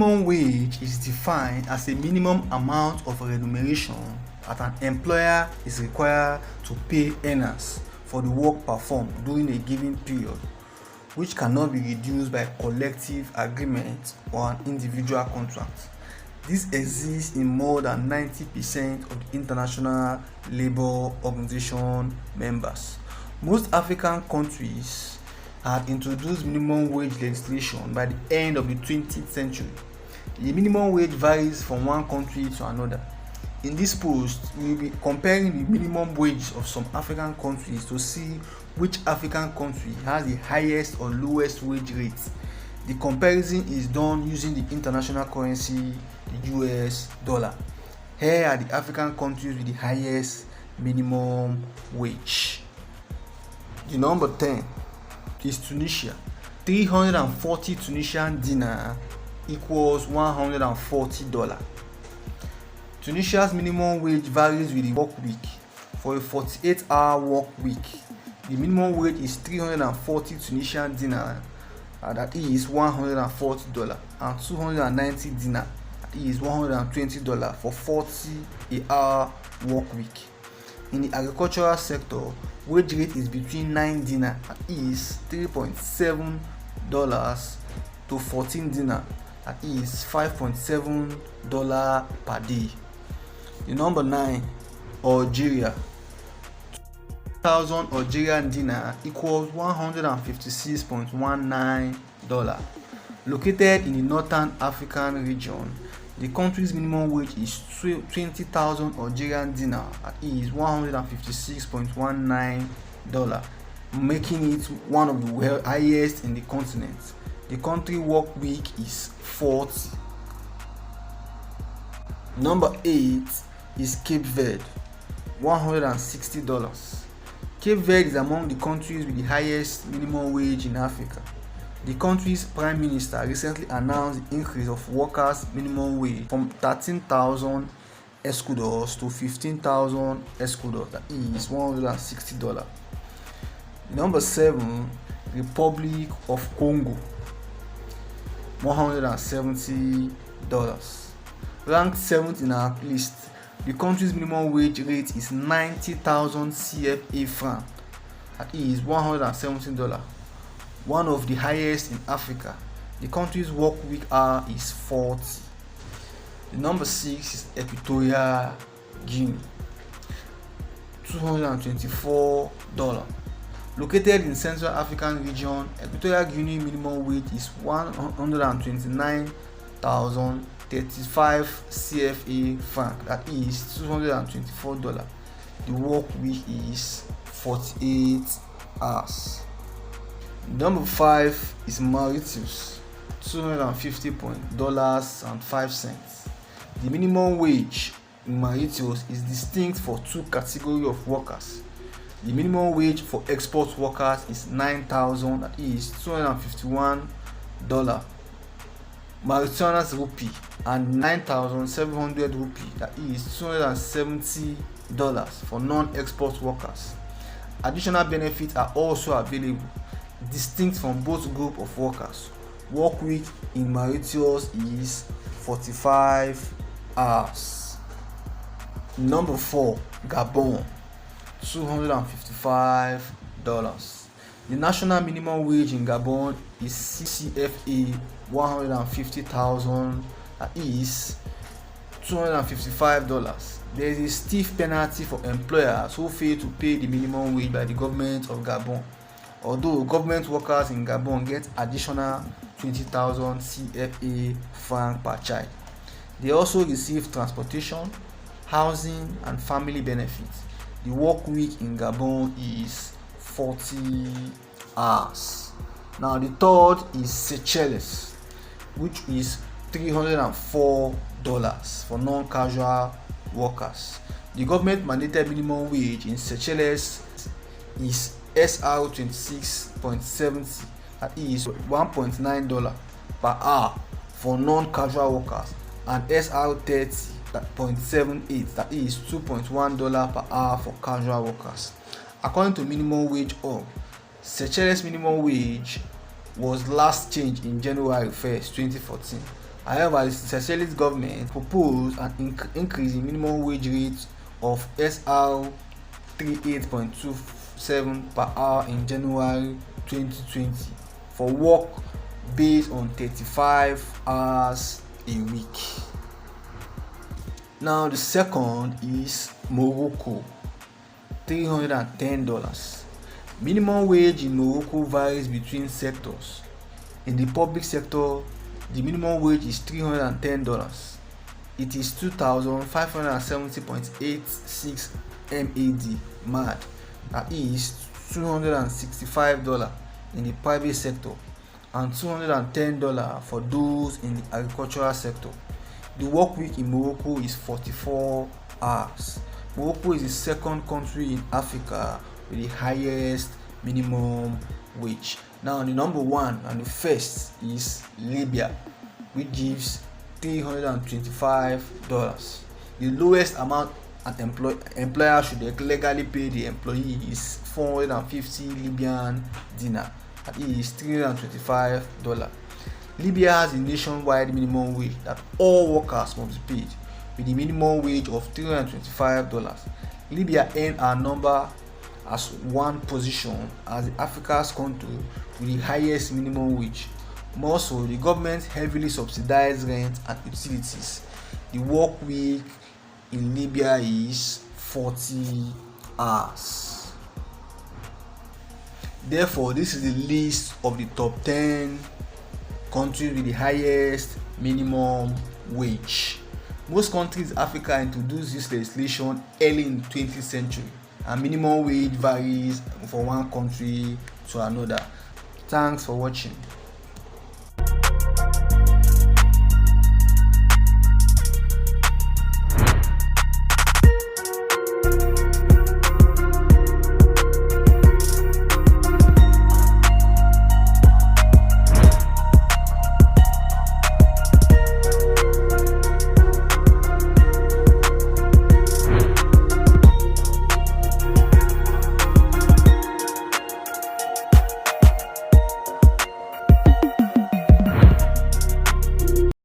minimum wage is defined as a minimum amount of remuneration that an employer is required to pay earners for the work performed during a given period, which cannot be reduced by collective agreement or an individual contract. This exists in more than 90% of the International Labour Organization members. Most African countries had introduced minimum wage legislation by the end of the 20th century. The minimum wage varies from one country to another. In this post, we will be comparing the minimum wages of some African countries to see which African country has the highest or lowest wage rate. The comparison is done using the international currency, the US dollar. Here are the African countries with the highest minimum wage. The number 10 is Tunisia. 340 Tunisian dinar equals $140. Tunisia's minimum wage varies with the work week. For a 48-hour work week, the minimum wage is 340 Tunisian dinar, that is $140, and 290 dinar, that is $120 for 40-hour work week. In the agricultural sector, wage rate is between 9 dinar, that is $3.7 to 14 dinar, that is $5.7 per day. The number 9, Algeria. 2,000 Algerian dinar equals $156.19. Located in the Northern African region, the country's minimum wage is 20,000 Algerian dinar, that is $156.19, making it one of the highest in the continent. The country work week is 40. Number 8 is Cape Verde, $160. Cape Verde is among the countries with the highest minimum wage in Africa. The country's prime minister recently announced the increase of workers' minimum wage from 13,000 escudos to 15,000 escudos, that is $160. Number 7, Republic of Congo, $170. Ranked 7th in our list, the country's minimum wage rate is 90,000 CFA francs, that is $117, one of the highest in Africa. The country's work week hour is 40. The number 6 is Equatorial Guinea, $224. Located in Central African region, Equatorial Guinea minimum wage is 129,035 CFA franc, that is $224. The work week is 48 hours. Number 5 is Mauritius, $250.05. The minimum wage in Mauritius is distinct for two categories of workers. The minimum wage for export workers is 9,000, that is $251 Mauritanian rupee, and 9,700 rupee, that is $270 for non-export workers. Additional benefits are also available, distinct from both groups of workers. Work week in Mauritius is 45 hours. Number 4, Gabon, $255. The national minimum wage in Gabon is CFA 150,000, that is $255. There is a stiff penalty for employers who fail to pay the minimum wage by the government of Gabon, although government workers in Gabon get additional 20,000 CFA francs per child. They also receive transportation, housing, and family benefits. The work week in Gabon is 40 hours. Now the third is Seychelles, which is $304 for non-casual workers. The government mandated minimum wage in Seychelles is SR 26.70, that is $1.9 per hour for non-casual workers, and SR 30.78, that is $2.1 per hour for casual workers. According to minimum wage org, Seychelles minimum wage was last changed in January 1st, 2014. However, the socialist government proposed an increase in minimum wage rate of SR 38.27 per hour in January 2020 for work based on 35 hours a week. Now the second is Morocco, $310. Minimum wage in Morocco varies between sectors. In the public sector, the minimum wage is $310. It is 2,570.86 MAD. That is $265 in the private sector and $210 for those in the agricultural sector. The work week in Morocco is 44 hours. Morocco is the second country in Africa with the highest minimum wage. Now the number one and the first is Libya, which gives $325. The lowest amount an employer should legally pay the employee is 450 Libyan dinar. That is $325. Libya has a nationwide minimum wage that all workers must be paid, with a minimum wage of $325. Libya earned a number as one position as Africa's country with the highest minimum wage. More so, the government heavily subsidized rent and utilities. The work week in Libya is 40 hours. Therefore, this is the list of the top 10 countries with the highest minimum wage. Most countries in Africa introduced this legislation early in the 20th century, and minimum wage varies from one country to another. Thanks for watching.